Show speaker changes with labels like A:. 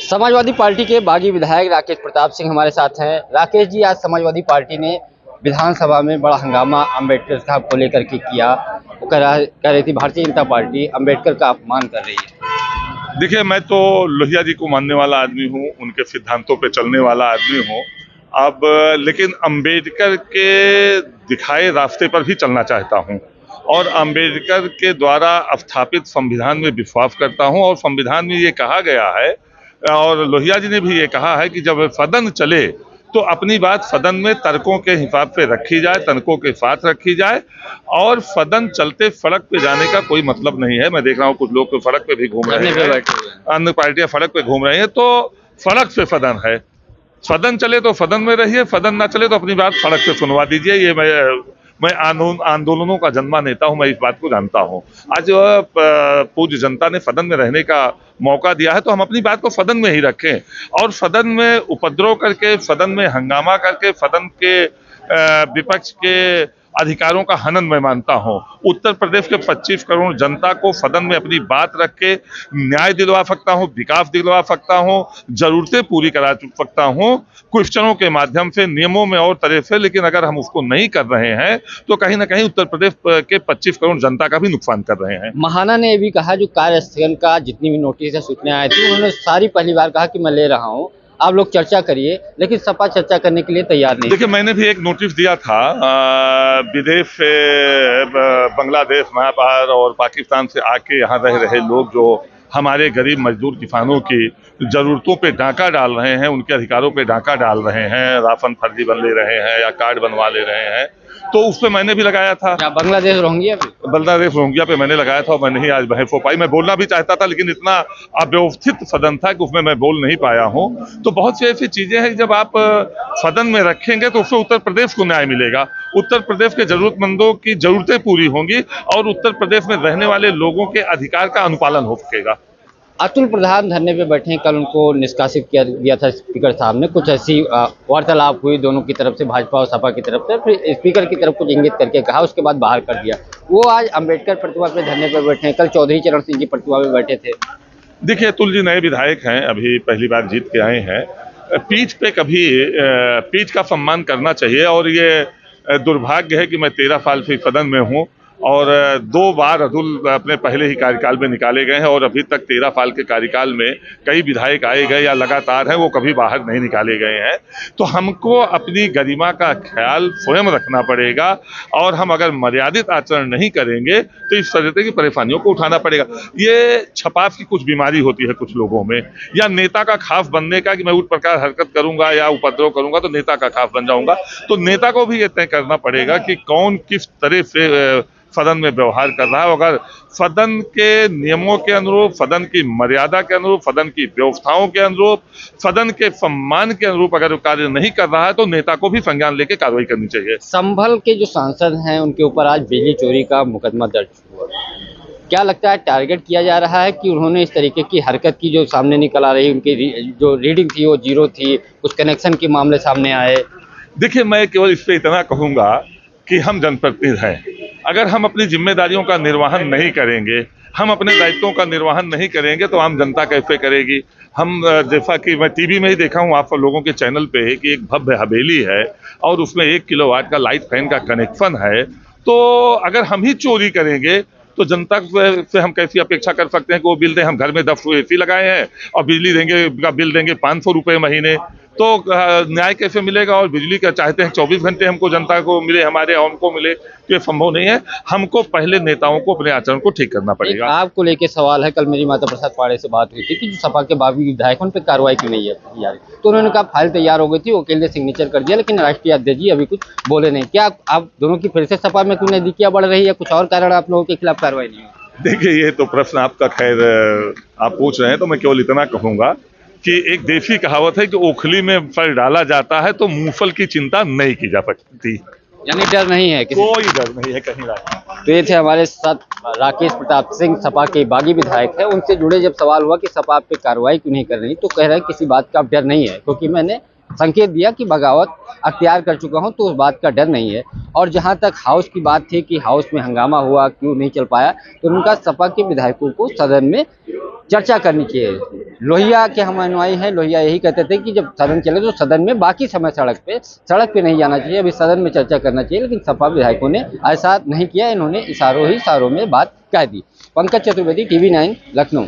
A: Samajwadi party के बागी विधायक राकेश प्रताप सिंह हमारे साथ हैं। राकेश जी, आज समाजवादी पार्टी ने विधानसभा में बड़ा हंगामा अम्बेडकर साहब को लेकर के किया। वो कह रही थी भारतीय जनता पार्टी अम्बेडकर का अपमान कर रही है।
B: देखिए, मैं तो लोहिया जी को मानने वाला आदमी हूँ, उनके सिद्धांतों पे चलने वाला आदमी हूँ। अब लेकिन अम्बेडकर के दिखाए रास्ते पर भी चलना चाहता हूँ और अम्बेडकर के द्वारा स्थापित संविधान में विश्वास करता हूँ। और संविधान में ये कहा गया है और लोहिया जी ने भी ये कहा है कि जब सदन चले तो अपनी बात सदन में तर्कों के हिसाब से रखी जाए, तर्कों के साथ रखी जाए। और सदन चलते सड़क पे जाने का कोई मतलब नहीं है। मैं देख रहा हूँ कुछ लोग तो सड़क पे भी घूम रहे हैं, अन्य पार्टियां सड़क पे घूम रही हैं। तो सड़क से सदन है, सदन चले तो सदन में रहिए, सदन ना चले तो अपनी बात सड़क पे सुनवा दीजिए। ये मैं आंदोलनों का जन्मा नेता हूं, मैं इस बात को जानता हूं। आज पूज्य जनता ने सदन में रहने का मौका दिया है तो हम अपनी बात को सदन में ही रखें और सदन में उपद्रव करके, सदन में हंगामा करके, सदन के विपक्ष के अधिकारों का हनन मैं मानता हूं। उत्तर प्रदेश के 25 करोड़ जनता को सदन में अपनी बात रख के न्याय दिलवा सकता हूं, विकास दिलवा सकता हूं, जरूरतें पूरी करा सकता हूं क्वेश्चनों के माध्यम से, नियमों में और तरह से। लेकिन अगर हम उसको नहीं कर रहे हैं तो कहीं ना कहीं उत्तर प्रदेश के 25 करोड़ जनता का भी नुकसान कर रहे हैं।
A: महाना ने भी कहा, जो कार्यस्थगन का जितनी भी नोटिस है, सूचना आई थी, उन्होंने सारी पहली बार कहा कि मैं ले रहा हूँ, आप लोग चर्चा करिए। लेकिन सपा चर्चा करने के लिए तैयार नहीं।
B: देखिए, मैंने भी एक नोटिस दिया था विदेश से, बांग्लादेश, म्यांमार और पाकिस्तान से आके यहाँ रह रहे लोग जो हमारे गरीब मजदूर किसानों की जरूरतों पे डाका डाल रहे हैं, उनके अधिकारों पे डाका डाल रहे हैं, राशन फर्जी बन ले रहे हैं या कार्ड बनवा ले रहे हैं, तो उस पे मैंने भी लगाया था।
A: बांग्लादेश
B: रोहिंग्या पे मैंने लगाया था और मैं नहीं आज बहस हो पाई। मैं बोलना भी चाहता था लेकिन इतना अव्यवस्थित सदन था कि उसमें मैं बोल नहीं पाया हूँ। तो बहुत सी ऐसी चीजें हैं जब आप सदन में रखेंगे तो उससे उत्तर प्रदेश को न्याय मिलेगा, उत्तर प्रदेश के जरूरतमंदों की जरूरतें पूरी होंगी और उत्तर प्रदेश में रहने वाले लोगों के अधिकार का अनुपालन हो सकेगा।
A: अतुल प्रधान धरने पे बैठे हैं, कल उनको निष्कासित किया गया था स्पीकर साहब ने। कुछ ऐसी वार्तालाप हुई दोनों की तरफ से, भाजपा और सपा की तरफ से, फिर स्पीकर की तरफ कुछ इंगित करके कहा, उसके बाद बाहर कर दिया। वो आज अम्बेडकर प्रतिमा पे धरने पे बैठे हैं, कल चौधरी चरण सिंह की प्रतिमा पे बैठे थे।
B: देखिए, अतुल जी नए विधायक हैं, अभी पहली बार जीत के आए हैं। पीठ पे कभी पीठ का सम्मान करना चाहिए और ये दुर्भाग्य है कि मैं 13 साल से सदन में हूँ और 2 बार अतुल अपने पहले ही कार्यकाल में निकाले गए हैं और अभी तक 13 साल के कार्यकाल में कई विधायक आए गए या लगातार हैं, वो कभी बाहर नहीं निकाले गए हैं। तो हमको अपनी गरिमा का ख्याल स्वयं रखना पड़ेगा और हम अगर मर्यादित आचरण नहीं करेंगे तो इस तरह की परेशानियों को उठाना पड़ेगा। ये छपाक की कुछ बीमारी होती है कुछ लोगों में, या नेता का खास बनने का कि मैं उस प्रकार हरकत करूंगा या उपद्रव करूंगा तो नेता का खास बन जाऊंगा। तो नेता को भी ये तय करना पड़ेगा कि कौन किस तरह से सदन में व्यवहार कर रहा है। अगर सदन के नियमों के अनुरूप, सदन की मर्यादा के अनुरूप, सदन की व्यवस्थाओं के अनुरूप, सदन के सम्मान के अनुरूप अगर कार्य नहीं कर रहा है तो नेता को भी संज्ञान लेके कार्रवाई करनी चाहिए।
A: संभल के जो सांसद हैं उनके ऊपर आज बिजली चोरी का मुकदमा दर्ज हुआ। क्या लगता है, टारगेट किया जा रहा है कि उन्होंने इस तरीके की हरकत की जो सामने निकल आ रही, उनकी जो रीडिंग थी वो 0 थी, कुछ कनेक्शन के मामले सामने आए?
B: देखिए, मैं केवल इस पे इतना कहूंगा कि हम जनप्रतिनिधि हैं, अगर हम अपनी जिम्मेदारियों का निर्वहन नहीं करेंगे, हम अपने दायित्वों का निर्वहन नहीं करेंगे तो आम जनता कैसे करेगी। हम जैसा कि मैं टीवी में ही देखा हूँ आप लोगों के चैनल पे कि एक भव्य हवेली है और उसमें 1 किलोवाट का लाइट फैन का कनेक्शन है। तो अगर हम ही चोरी करेंगे तो जनता से हम कैसी अपेक्षा कर सकते हैं कि वो बिल दें। हम घर में 10 AC लगाए हैं और बिजली देंगे का बिल देंगे 500 रुपये महीने, तो न्याय कैसे मिलेगा। और बिजली का चाहते हैं 24 घंटे हमको जनता को मिले, हमारे हमको मिले, तो ये संभव नहीं है। हमको पहले नेताओं को अपने आचरण को ठीक करना पड़ेगा।
A: आपको लेके सवाल है, कल मेरी माता प्रसाद पाड़े से बात हुई थी कि जो सपा के बागी विधायक उन पर कार्रवाई क्यों नहीं है तैयार, तो उन्होंने कहा फाइल तैयार हो गई थी, वकील ने सिग्नेचर कर दिया, लेकिन राष्ट्रीय अध्यक्ष जी अभी कुछ बोले नहीं। क्या आप दोनों की फिर से सपा में क्यों नजदीकियां बढ़ रही है, कुछ और कारण आप लोगों के खिलाफ कार्रवाई नहीं है?
B: देखिए, ये तो प्रश्न आपका, खैर आप पूछ रहे हैं तो मैं केवल इतना कहूंगा कि एक देसी कहावत है कि ओखली में फल डाला जाता है तो मूंगफल की चिंता नहीं की जा सकती।
A: यानी डर नहीं है,
B: कोई डर नहीं है कहीं।
A: तो ये थे हमारे साथ राकेश प्रताप सिंह, सपा के बागी विधायक है। उनसे जुड़े जब सवाल हुआ कि सपा पे कार्रवाई क्यों नहीं कर रही, तो कह रहे हैं किसी बात का डर नहीं है, क्योंकि मैंने संकेत दिया कि बगावत अख्तियार कर चुका हूं, तो उस बात का डर नहीं है। और जहां तक हाउस की बात थी कि हाउस में हंगामा हुआ, क्यों नहीं चल पाया, तो उनका सपा के विधायकों को सदन में चर्चा करनी चाहिए। लोहिया के हम अनुयायी हैं, लोहिया यही कहते थे कि जब सदन चले तो सदन में, बाकी समय सड़क पे नहीं जाना चाहिए, अभी सदन में चर्चा करना चाहिए। लेकिन सपा विधायकों ने ऐसा नहीं किया, इन्होंने इशारों में बात कह दी। पंकज चतुर्वेदी, TV9, लखनऊ।